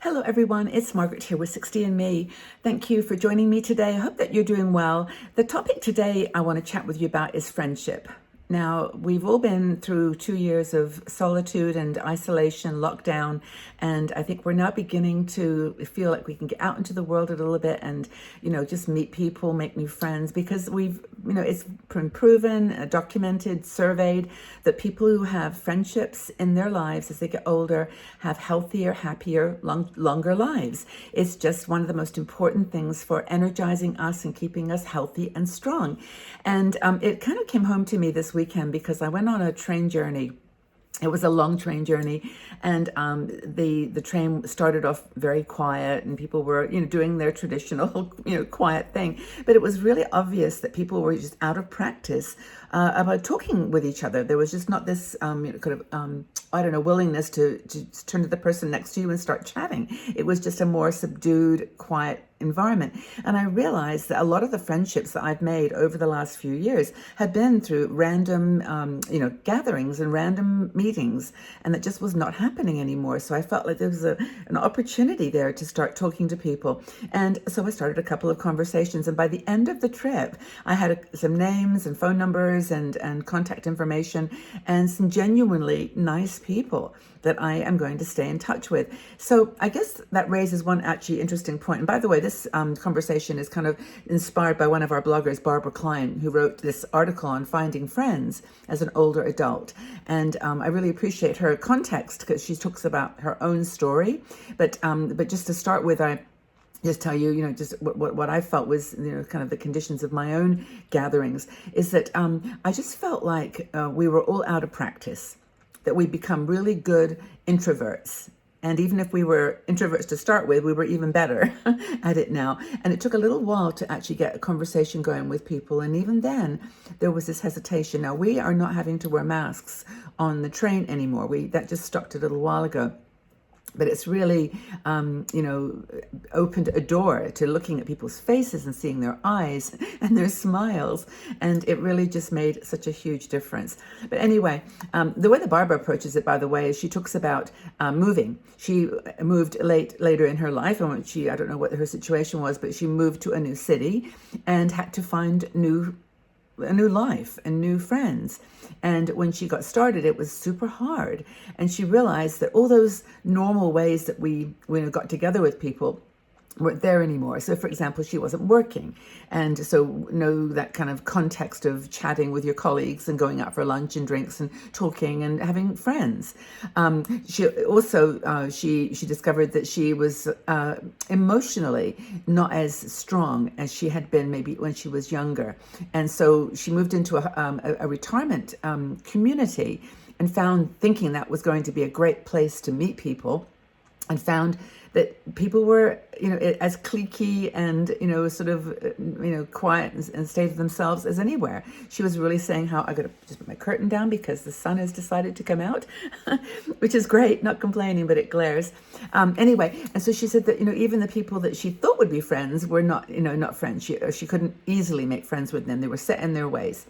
Hello, everyone. It's Margaret here with 60andMe. Thank you for joining me today. I hope that you're doing well. The topic today I want to chat with you about is friendship. Now, we've all been through 2 years of solitude and isolation, lockdown, and I think we're now beginning to feel like we can get out into the world a little bit and, just meet people, make new friends, because it's been proven, documented, surveyed that people who have friendships in their lives as they get older have healthier, happier, longer lives. It's just one of the most important things for energizing us and keeping us healthy and strong. And it kind of came home to me this weekend because I went on a train journey. It was a long train journey, and the train started off very quiet, and people were, doing their traditional, quiet thing. But it was really obvious that people were just out of practice about talking with each other. There was just not this willingness to turn to the person next to you and start chatting. It was just a more subdued, quiet environment. And I realized that a lot of the friendships that I've made over the last few years had been through random, gatherings and random meetings, and it just was not happening anymore. So I felt like there was an opportunity there to start talking to people. And so I started a couple of conversations. And by the end of the trip, I had some names and phone numbers and contact information and some genuinely nice people that I am going to stay in touch with. So I guess that raises one actually interesting point. And by the way, this conversation is kind of inspired by one of our bloggers, Barbara Klein, who wrote this article on finding friends as an older adult. And I really appreciate her context because she talks about her own story. But just to start with, I just tell you, just what I felt was, kind of the conditions of my own gatherings is that I just felt like we were all out of practice, that we become really good introverts. And even if we were introverts to start with, we were even better at it now. And it took a little while to actually get a conversation going with people. And even then, there was this hesitation. Now, we are not having to wear masks on the train anymore. That just stopped a little while ago. But it's really, opened a door to looking at people's faces and seeing their eyes and their smiles. And it really just made such a huge difference. But anyway, the way that Barbara approaches it, by the way, is she talks about moving. She moved later in her life. And I don't know what her situation was, but she moved to a new city and had to find a new life and new friends. And when she got started, it was super hard. And she realized that all those normal ways that we got together with people weren't there anymore. So, for example, she wasn't working. And so that kind of context of chatting with your colleagues and going out for lunch and drinks and talking and having friends. She also, she discovered that she was emotionally not as strong as she had been maybe when she was younger. And so she moved into a retirement community and thinking that was going to be a great place to meet people, and found that people were, as cliquey and, quiet and stay to themselves as anywhere. She was really saying how I got to just put my curtain down because the sun has decided to come out, which is great, not complaining, but it glares. Anyway, and so she said that, even the people that she thought would be friends were not, not friends. She couldn't easily make friends with them. They were set in their ways.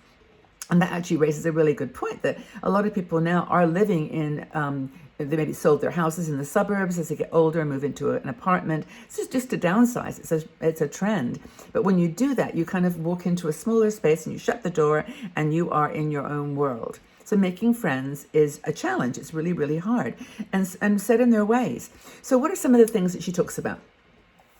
And that actually raises a really good point that a lot of people now are living in, they maybe sold their houses in the suburbs as they get older and move into an apartment. It's just to downsize. It's a trend. But when you do that, you kind of walk into a smaller space and you shut the door and you are in your own world. So making friends is a challenge. It's really, really hard and set in their ways. So what are some of the things that she talks about?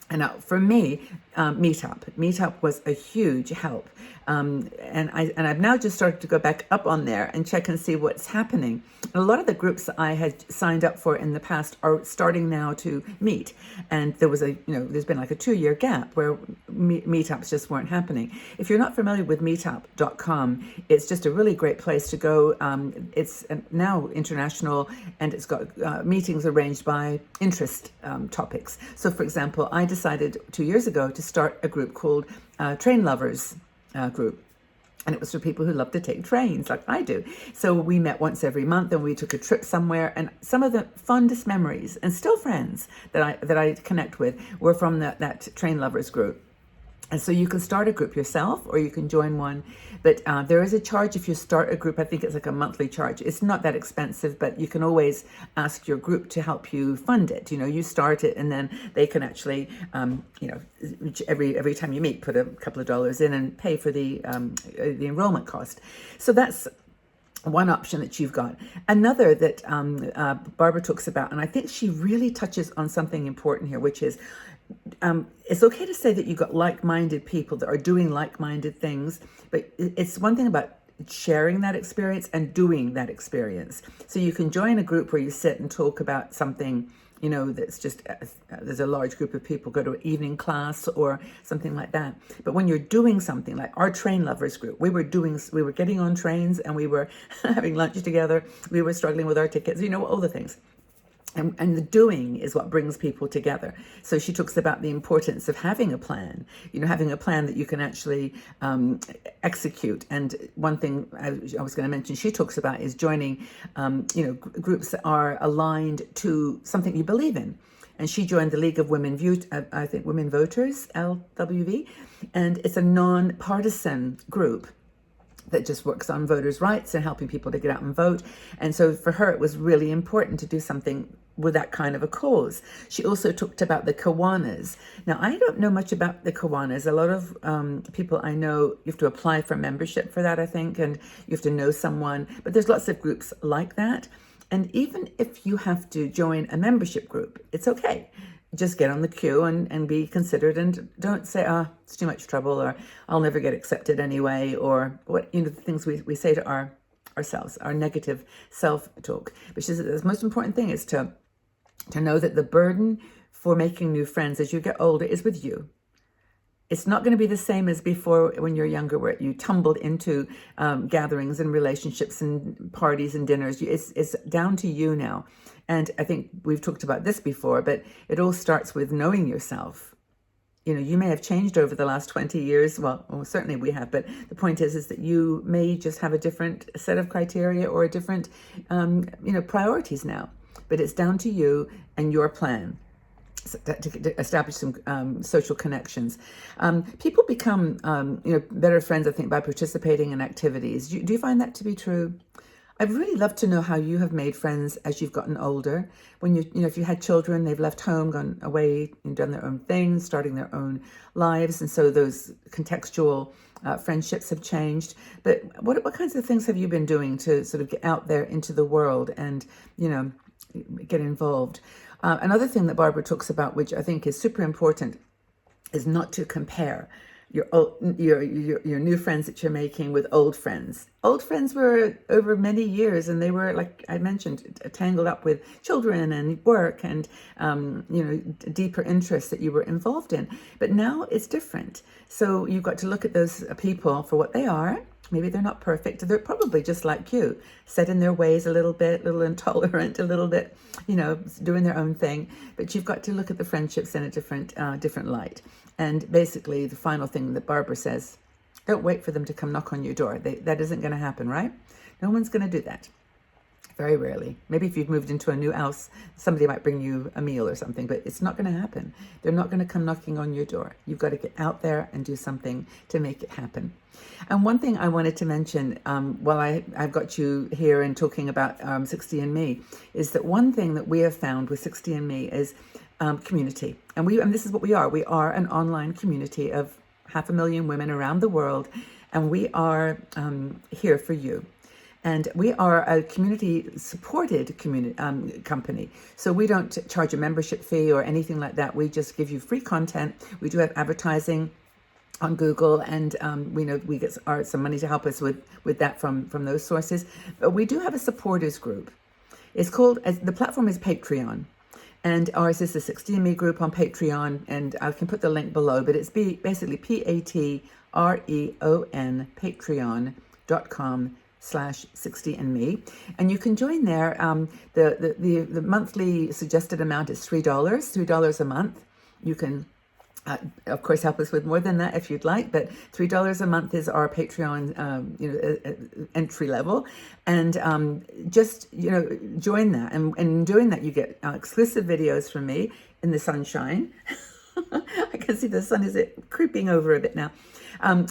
And now, for me, Meetup was a huge help, and I've now just started to go back up on there and check and see what's happening. And a lot of the groups that I had signed up for in the past are starting now to meet, and there was there's been like a 2-year gap where meetups just weren't happening. If you're not familiar with Meetup.com, it's just a really great place to go. It's now international, and it's got meetings arranged by interest topics. So, for example, I decided 2 years ago to start a group called Train Lovers Group. And it was for people who love to take trains like I do. So we met once every month and we took a trip somewhere. And some of the fondest memories and still friends that I connect with were from that Train Lovers Group. And so you can start a group yourself or you can join one. But there is a charge if you start a group. I think it's like a monthly charge. It's not that expensive, but you can always ask your group to help you fund it. You know, you start it and then they can actually, you know, every time you meet, put a couple of dollars in and pay for the enrollment cost. So that's one option that you've got. Another that Barbara talks about, and I think she really touches on something important here, which is it's okay to say that you've got like-minded people that are doing like-minded things, but it's one thing about sharing that experience and doing that experience. So you can join a group where you sit and talk about something, you know, that's just, there's a large group of people, go to an evening class or something like that. But when you're doing something like our train lovers group, we were getting on trains and we were having lunch together. We were struggling with our tickets, you know, all the things. And the doing is what brings people together. So she talks about the importance of having a plan, you know, having a plan that you can actually execute. And one thing I was going to mention she talks about is joining, you know, groups that are aligned to something you believe in. And she joined the League of Women Women Voters, LWV, and it's a non-partisan group that just works on voters' rights and helping people to get out and vote. And so for her, it was really important to do something with that kind of a cause. She also talked about the Kiwanis. Now, I don't know much about the Kiwanis. A lot of people I know, you have to apply for membership for that, I think, and you have to know someone. But there's lots of groups like that. And even if you have to join a membership group, it's okay. Just get on the queue and be considered, and don't say, it's too much trouble, or I'll never get accepted anyway, or what, you know, the things we say to ourselves, our negative self-talk. But she says the most important thing is to know that the burden for making new friends as you get older is with you. It's not going to be the same as before when you're younger, where you tumbled into gatherings and relationships and parties and dinners. It's down to you now. And I think we've talked about this before, but it all starts with knowing yourself. You know, you may have changed over the last 20 years. Well, certainly we have. But the point is that you may just have a different set of criteria or a different, you know, priorities now. But it's down to you and your plan to establish some social connections. People become, you know, better friends, I think, by participating in activities. Do you find that to be true? I'd really love to know how you have made friends as you've gotten older. When you know, if you had children, they've left home, gone away, and done their own things, starting their own lives, and so those contextual friendships have changed. But what kinds of things have you been doing to sort of get out there into the world and, you know, get involved? Another thing that Barbara talks about, which I think is super important, is not to compare your new friends that you're making with old friends. Old friends were over many years, and they were, like I mentioned, tangled up with children and work and you know, deeper interests that you were involved in. But now it's different. So you've got to look at those people for what they are. Maybe they're not perfect. They're probably just like you, set in their ways a little bit, a little intolerant, a little bit, you know, doing their own thing. But you've got to look at the friendships in a different light. And basically, the final thing that Barbara says, don't wait for them to come knock on your door. That isn't going to happen, right? No one's going to do that. Very rarely. Maybe if you've moved into a new house, somebody might bring you a meal or something, but it's not going to happen. They're not going to come knocking on your door. You've got to get out there and do something to make it happen. And one thing I wanted to mention while I've got you here and talking about 60andMe is that one thing that we have found with 60andMe is community. And this is what we are. We are an online community of 500,000 women around the world, and we are here for you. And we are a community-supported company. So we don't charge a membership fee or anything like that. We just give you free content. We do have advertising on Google, and we know we get some money to help us with that from those sources. But we do have a supporters group. It's called, the platform is Patreon. And ours is the 60andMe group on Patreon, and I can put the link below, but it's basically Patreon, patreon.com/60andme, and you can join there. The monthly suggested amount is $3 a month. You can of course help us with more than that if you'd like, but $3 a month is our Patreon entry level, and just join that, and in doing that you get exclusive videos from me in the sunshine. I can see the sun is creeping over a bit now.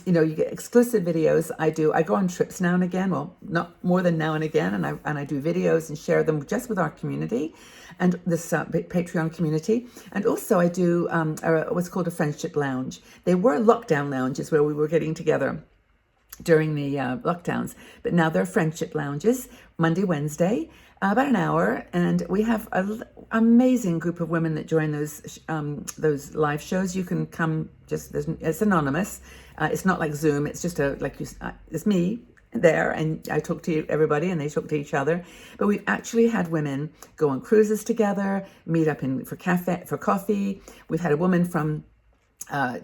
You get exclusive videos. I go on trips now and again. Well, not more than now and again, and I do videos and share them just with our community and this Patreon community. And also I do what's called a friendship lounge. They were lockdown lounges where we were getting together during the lockdowns, but now they're friendship lounges, Monday, Wednesday, about an hour, and we have an amazing group of women that join those live shows. You can come, it's anonymous. It's not like Zoom. It's just it's me there, and I talk to everybody, and they talk to each other. But we've actually had women go on cruises together, meet up for coffee. We've had a woman from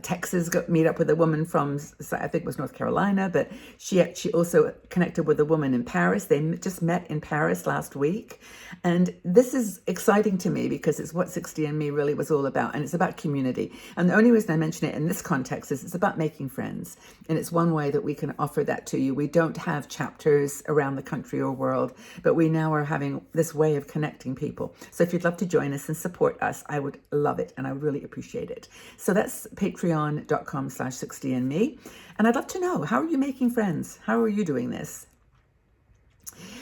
Texas meet up with a woman from, I think it was North Carolina, but she also connected with a woman in Paris. They just met in Paris last week. And this is exciting to me because it's what 60andMe really was all about. And it's about community. And the only reason I mention it in this context is it's about making friends. And it's one way that we can offer that to you. We don't have chapters around the country or world, but we now are having this way of connecting people. So if you'd love to join us and support us, I would love it. And I would really appreciate it. So that's patreon.com/60andme. And I'd love to know, how are you making friends? How are you doing this?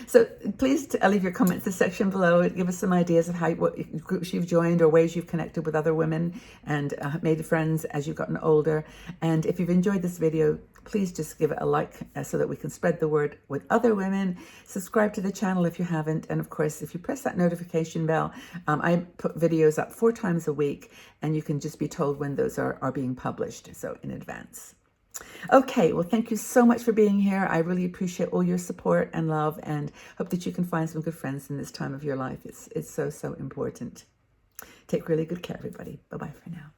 So please leave your comments in the section below. Give us some ideas of what groups you've joined or ways you've connected with other women and made friends as you've gotten older. And if you've enjoyed this video, please just give it a like so that we can spread the word with other women. Subscribe to the channel if you haven't. And of course, if you press that notification bell, I put videos up 4 times a week, and you can just be told when those are being published, so in advance. Okay, well, thank you so much for being here. I really appreciate all your support and love, and hope that you can find some good friends in this time of your life. It's so, so important. Take really good care, everybody. Bye-bye for now.